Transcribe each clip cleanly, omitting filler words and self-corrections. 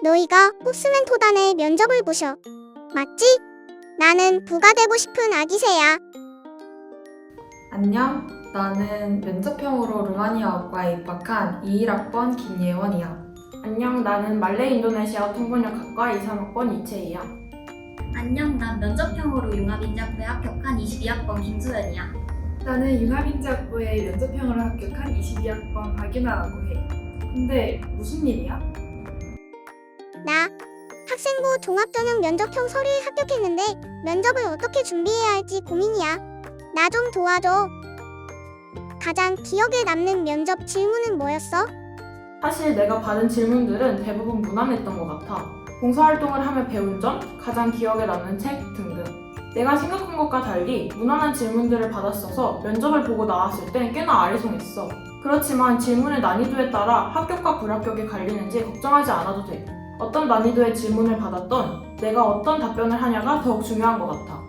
너희가 호스맨토단의 면접을 보셔. 맞지? 나는 부가 되고 싶은 아기새야. 안녕, 나는 면접형으로 루마니아어과에 입학한 21학번 김예원이야. 안녕, 나는 말레 인도네시아 통번역학과 23학번 이채희야. 안녕, 난 면접형으로 융합인자부에 합격한 22학번 김소연이야. 나는 융합인자학부에 면접형으로 합격한 22학번 박윤아라고 해. 근데 무슨 일이야? 나 학생부 종합전형 면접형 서류에 합격했는데 면접을 어떻게 준비해야 할지 고민이야. 나 좀 도와줘. 가장 기억에 남는 면접 질문은 뭐였어? 사실 내가 받은 질문들은 대부분 무난했던 것 같아. 봉사활동을 하며 배운 점, 가장 기억에 남는 책 등등. 내가 생각한 것과 달리 무난한 질문들을 받았어서 면접을 보고 나왔을 땐 꽤나 아리송했어. 그렇지만 질문의 난이도에 따라 합격과 불합격이 갈리는지 걱정하지 않아도 돼. 어떤 난이도의 질문을 받았던 내가 어떤 답변을 하냐가 더욱 중요한 것 같아.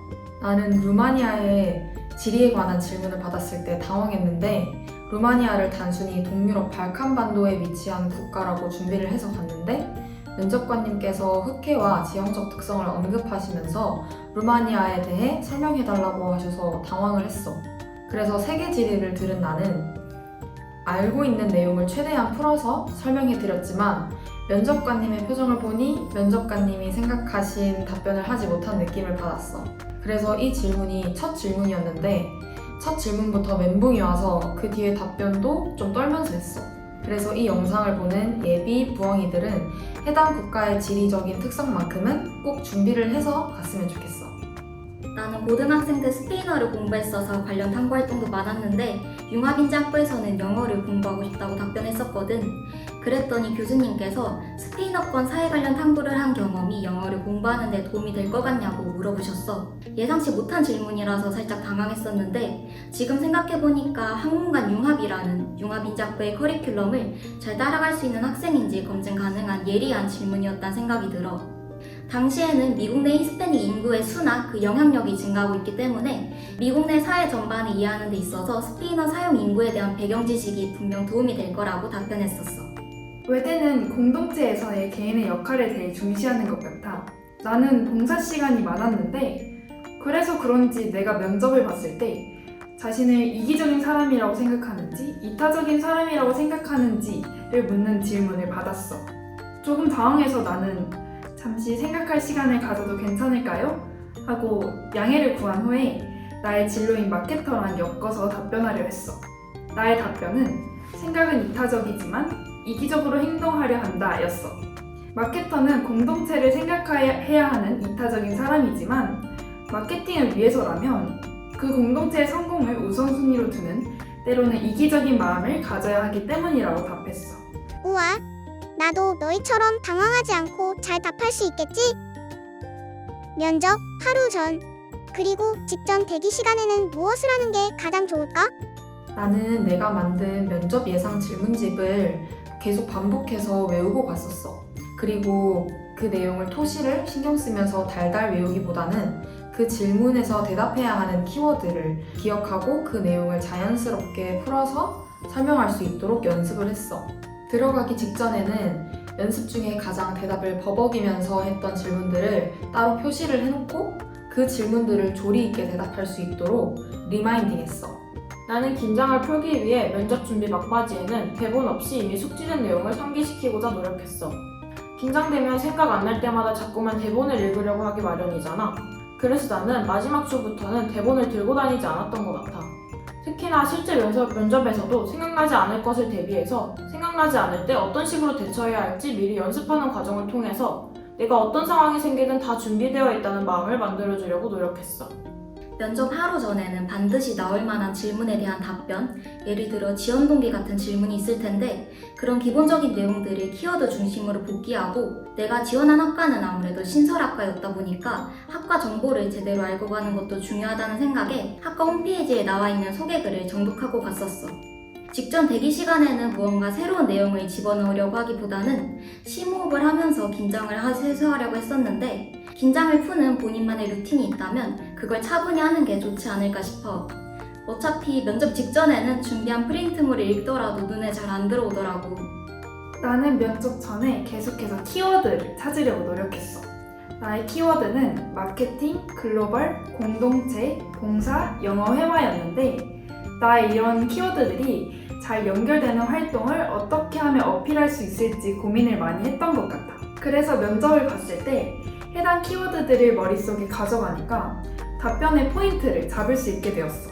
나는 루마니아의 지리에 관한 질문을 받았을 때 당황했는데 루마니아를 단순히 동유럽 발칸반도에 위치한 국가라고 준비를 해서 갔는데 면접관님께서 흑해와 지형적 특성을 언급하시면서 루마니아에 대해 설명해달라고 하셔서 당황을 했어. 그래서 세계 지리를 들은 나는 알고 있는 내용을 최대한 풀어서 설명해드렸지만 면접관님의 표정을 보니 면접관님이 생각하신 답변을 하지 못한 느낌을 받았어. 그래서 이 질문이 첫 질문이었는데 첫 질문부터 멘붕이 와서 그 뒤에 답변도 좀 떨면서 했어. 그래서 이 영상을 보는 예비 부엉이들은 해당 국가의 지리적인 특성만큼은 꼭 준비를 해서 갔으면 좋겠어. 나는 고등학생 때 스페인어를 공부했어서 관련 탐구 활동도 많았는데 융합인자학부에서는 영어를 공부하고 싶다고 답변했었거든. 그랬더니 교수님께서 스페인어권 사회 관련 탐구를 한 경험이 영어를 공부하는 데 도움이 될 것 같냐고 물어보셨어. 예상치 못한 질문이라서 살짝 당황했었는데 지금 생각해보니까 학문간 융합이라는 융합인자학부의 커리큘럼을 잘 따라갈 수 있는 학생인지 검증 가능한 예리한 질문이었다는 생각이 들어. 당시에는 미국 내 히스패닉 인구의 수나 그 영향력이 증가하고 있기 때문에 미국 내 사회 전반을 이해하는 데 있어서 스페인어 사용 인구에 대한 배경 지식이 분명 도움이 될 거라고 답변했었어. 외대는 공동체에서의 개인의 역할을 제일 중시하는 것 같아. 나는 봉사 시간이 많았는데 그래서 그런지 내가 면접을 봤을 때 자신을 이기적인 사람이라고 생각하는지 이타적인 사람이라고 생각하는지를 묻는 질문을 받았어. 조금 당황해서 나는 잠시 생각할 시간을 가져도 괜찮을까요? 하고 양해를 구한 후에 나의 진로인 마케터랑 엮어서 답변하려 했어. 나의 답변은 생각은 이타적이지만 이기적으로 행동하려 한다 였어. 마케터는 공동체를 생각해야 하는 이타적인 사람이지만 마케팅을 위해서라면 그 공동체의 성공을 우선순위로 두는 때로는 이기적인 마음을 가져야 하기 때문이라고 답했어. 우와, 나도 너희처럼 당황하지 않고 잘 답할 수 있겠지? 면접 하루 전, 그리고 직전 대기 시간에는 무엇을 하는 게 가장 좋을까? 나는 내가 만든 면접 예상 질문집을 계속 반복해서 외우고 갔었어. 그리고 그 내용을 토시를 신경 쓰면서 달달 외우기보다는 그 질문에서 대답해야 하는 키워드를 기억하고 그 내용을 자연스럽게 풀어서 설명할 수 있도록 연습을 했어. 들어가기 직전에는 연습 중에 가장 대답을 버벅이면서 했던 질문들을 따로 표시를 해놓고 그 질문들을 조리 있게 대답할 수 있도록 리마인딩했어. 나는 긴장을 풀기 위해 면접 준비 막바지에는 대본 없이 이미 숙지된 내용을 상기시키고자 노력했어. 긴장되면 생각 안 날 때마다 자꾸만 대본을 읽으려고 하기 마련이잖아. 그래서 나는 마지막 주부터는 대본을 들고 다니지 않았던 것 같아. 특히나 실제 면접에서도 생각나지 않을 것을 대비해서 생각나지 않을 때 어떤 식으로 대처해야 할지 미리 연습하는 과정을 통해서 내가 어떤 상황이 생기든 다 준비되어 있다는 마음을 만들어주려고 노력했어. 면접 하루 전에는 반드시 나올 만한 질문에 대한 답변, 예를 들어 지원 동기 같은 질문이 있을 텐데 그런 기본적인 내용들을 키워드 중심으로 복기하고 내가 지원한 학과는 아무래도 신설학과였다 보니까 학과 정보를 제대로 알고 가는 것도 중요하다는 생각에 학과 홈페이지에 나와 있는 소개글을 정독하고 갔었어. 직전 대기 시간에는 무언가 새로운 내용을 집어넣으려고 하기보다는 심호흡을 하면서 긴장을 해소하려고 했었는데 긴장을 푸는 본인만의 루틴이 있다면 그걸 차분히 하는 게 좋지 않을까 싶어. 어차피 면접 직전에는 준비한 프린트물을 읽더라도 눈에 잘 안 들어오더라고. 나는 면접 전에 계속해서 키워드를 찾으려고 노력했어. 나의 키워드는 마케팅, 글로벌, 공동체, 봉사, 영어 회화였는데 나의 이런 키워드들이 잘 연결되는 활동을 어떻게 하면 어필할 수 있을지 고민을 많이 했던 것 같아. 그래서 면접을 봤을 때 해당 키워드들을 머릿속에 가져가니까 답변의 포인트를 잡을 수 있게 되었어.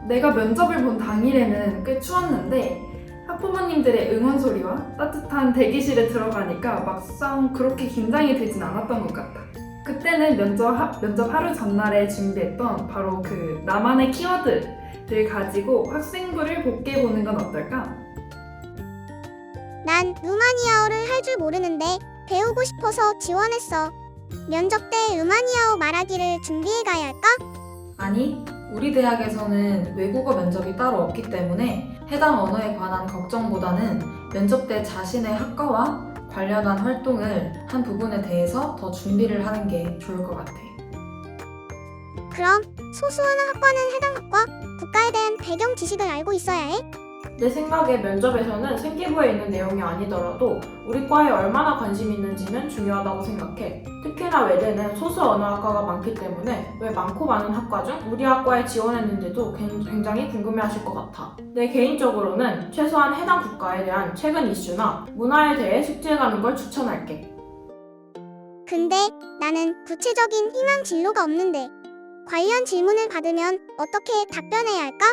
내가 면접을 본 당일에는 꽤 추웠는데 학부모님들의 응원 소리와 따뜻한 대기실에 들어가니까 막상 그렇게 긴장이 되진 않았던 것 같아. 그때는 면접 하루 전날에 준비했던 바로 그 나만의 키워드를 가지고 학생부를 복귀해보는 건 어떨까? 난 루마니아어를 할 줄 모르는데 배우고 싶어서 지원했어. 면접 때 루마니아어 말하기를 준비해 가야 할까? 아니, 우리 대학에서는 외국어 면접이 따로 없기 때문에 해당 언어에 관한 걱정보다는 면접 때 자신의 학과와 관련한 활동을 한 부분에 대해서 더 준비를 하는 게 좋을 것 같아. 그럼 소수언어 학과는 해당 학과, 국가에 대한 배경 지식을 알고 있어야 해? 내 생각에 면접에서는 생기부에 있는 내용이 아니더라도 우리 과에 얼마나 관심이 있는지는 중요하다고 생각해. 특히나 외대는 소수 언어학과가 많기 때문에 왜 많고 많은 학과 중 우리 학과에 지원했는지도 굉장히 궁금해하실 것 같아. 내 개인적으로는 최소한 해당 국가에 대한 최근 이슈나 문화에 대해 숙지해가는 걸 추천할게. 근데 나는 구체적인 희망 진로가 없는데 관련 질문을 받으면 어떻게 답변해야 할까?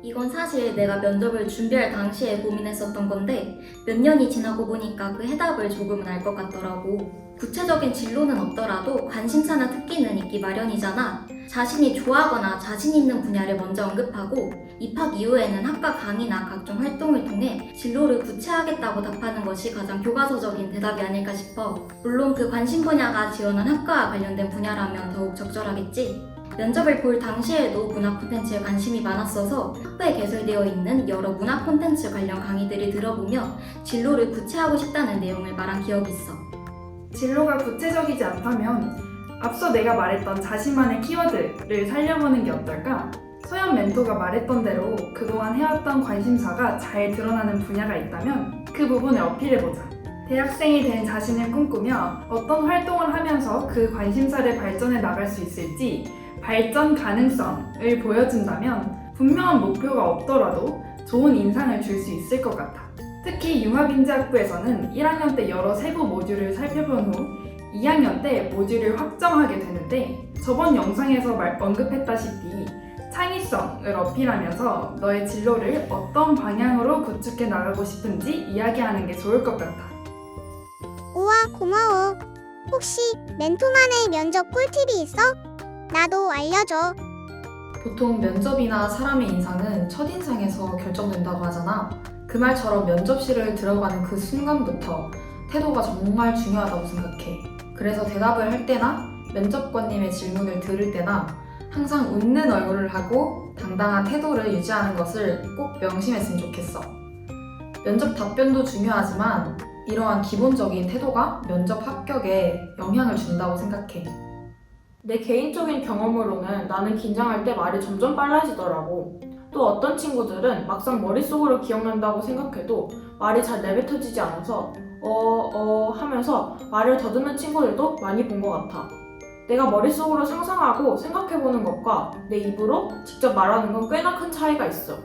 이건 사실 내가 면접을 준비할 당시에 고민했었던 건데 몇 년이 지나고 보니까 그 해답을 조금은 알 것 같더라고. 구체적인 진로는 없더라도 관심사나 특기는 있기 마련이잖아. 자신이 좋아하거나 자신 있는 분야를 먼저 언급하고 입학 이후에는 학과 강의나 각종 활동을 통해 진로를 구체화하겠다고 답하는 것이 가장 교과서적인 대답이 아닐까 싶어. 물론 그 관심 분야가 지원한 학과와 관련된 분야라면 더욱 적절하겠지. 면접을 볼 당시에도 문화 콘텐츠에 관심이 많았어서 학부에 개설되어 있는 여러 문화 콘텐츠 관련 강의들을 들어보며 진로를 구체화하고 싶다는 내용을 말한 기억이 있어. 진로가 구체적이지 않다면 앞서 내가 말했던 자신만의 키워드를 살려보는 게 어떨까? 소연 멘토가 말했던 대로 그동안 해왔던 관심사가 잘 드러나는 분야가 있다면 그 부분을 어필해보자. 대학생이 된 자신을 꿈꾸며 어떤 활동을 하면서 그 관심사를 발전해 나갈 수 있을지 발전 가능성을 보여준다면 분명한 목표가 없더라도 좋은 인상을 줄 수 있을 것 같아. 특히 융합인재학부에서는 1학년 때 여러 세부 모듈을 살펴본 후 2학년 때 모듈을 확정하게 되는데 저번 영상에서 언급했다시피 창의성을 어필하면서 너의 진로를 어떤 방향으로 구축해 나가고 싶은지 이야기하는 게 좋을 것 같아. 우와, 고마워. 혹시 멘토만의 면접 꿀팁이 있어? 나도 알려줘. 보통 면접이나 사람의 인상은 첫인상에서 결정된다고 하잖아. 그 말처럼 면접실을 들어가는 그 순간부터 태도가 정말 중요하다고 생각해. 그래서 대답을 할 때나 면접관님의 질문을 들을 때나 항상 웃는 얼굴을 하고 당당한 태도를 유지하는 것을 꼭 명심했으면 좋겠어. 면접 답변도 중요하지만 이러한 기본적인 태도가 면접 합격에 영향을 준다고 생각해. 내 개인적인 경험으로는 나는 긴장할 때 말이 점점 빨라지더라고. 또 어떤 친구들은 막상 머릿속으로 기억난다고 생각해도 말이 잘 내뱉어지지 않아서 하면서 말을 더듬는 친구들도 많이 본 것 같아. 내가 머릿속으로 상상하고 생각해보는 것과 내 입으로 직접 말하는 건 꽤나 큰 차이가 있어.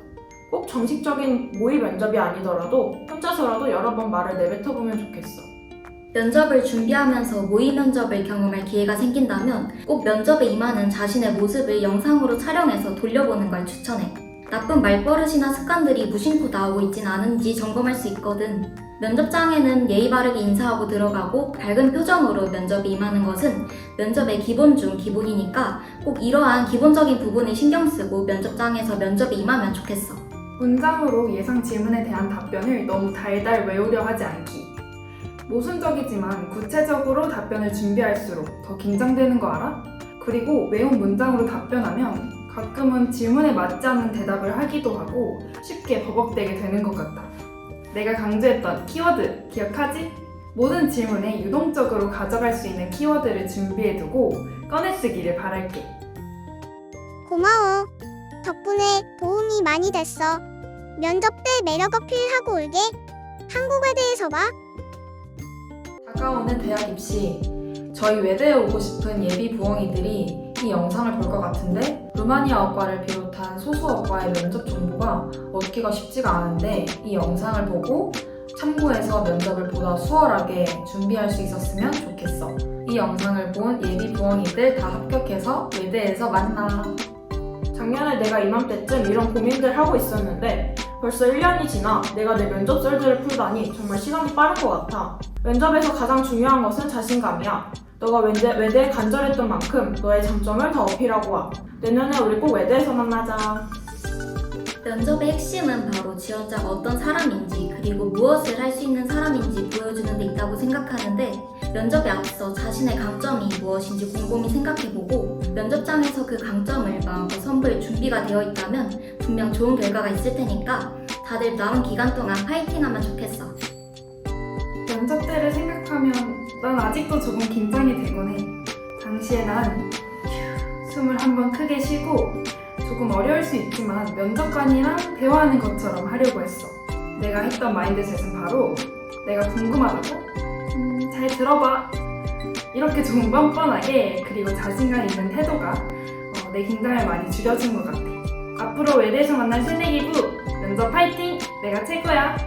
꼭 정식적인 모의 면접이 아니더라도 혼자서라도 여러 번 말을 내뱉어보면 좋겠어. 면접을 준비하면서 모의 면접을 경험할 기회가 생긴다면 꼭 면접에 임하는 자신의 모습을 영상으로 촬영해서 돌려보는 걸 추천해. 나쁜 말버릇이나 습관들이 무심코 나오고 있진 않은지 점검할 수 있거든. 면접장에는 예의 바르게 인사하고 들어가고 밝은 표정으로 면접에 임하는 것은 면접의 기본 중 기본이니까 꼭 이러한 기본적인 부분을 신경 쓰고 면접장에서 면접에 임하면 좋겠어. 문장으로 예상 질문에 대한 답변을 너무 달달 외우려 하지 않기. 모순적이지만 구체적으로 답변을 준비할수록 더 긴장되는 거 알아? 그리고 외운 문장으로 답변하면 가끔은 질문에 맞지 않는 대답을 하기도 하고 쉽게 버벅대게 되는 것 같아. 내가 강조했던 키워드 기억하지? 모든 질문에 유동적으로 가져갈 수 있는 키워드를 준비해두고 꺼내쓰기를 바랄게. 고마워. 덕분에 도움이 많이 됐어. 면접 때 매력 어필하고 올게. 한국 외대에서 봐. 다가오는 대학 입시. 저희 외대에 오고 싶은 예비 부엉이들이 이 영상을 볼 것 같은데 루마니아어과를 비롯한 소수어과의 면접 정보가 얻기가 쉽지가 않은데 이 영상을 보고 참고해서 면접을 보다 수월하게 준비할 수 있었으면 좋겠어. 이 영상을 본 예비 부엉이들 다 합격해서 외대에서 만나. 작년에 내가 이맘때쯤 이런 고민들 하고 있었는데 벌써 1년이 지나 내가 내 면접 썰들을 풀다니 정말 시간이 빠른 것 같아. 면접에서 가장 중요한 것은 자신감이야. 너가 외대에 간절했던 만큼 너의 장점을 더 어필하고 와. 내년에 우리 꼭 외대에서 만나자. 면접의 핵심은 바로 지원자가 어떤 사람인지 그리고 무엇을 할 수 있는 사람인지 보여주는 데 있다고 생각하는데 면접에 앞서 자신의 강점이 무엇인지 곰곰이 생각해보고 면접장에서 그 강점을 마음껏 선보일 준비가 되어 있다면 분명 좋은 결과가 있을 테니까 다들 남은 기간 동안 파이팅하면 좋겠어. 면접 때를 생각하면 난 아직도 조금 긴장이 되곤 해. 당시에 난 숨을 한번 크게 쉬고 조금 어려울 수 있지만 면접관이랑 대화하는 것처럼 하려고 했어. 내가 했던 마인드셋은 바로 내가 궁금하다고? 잘 들어봐. 이렇게 좀 뻔뻔하게 그리고 자신감 있는 태도가 내 긴장을 많이 줄여준 것 같아. 앞으로 외대에서 만날 새내기부 면접 파이팅! 내가 최고야!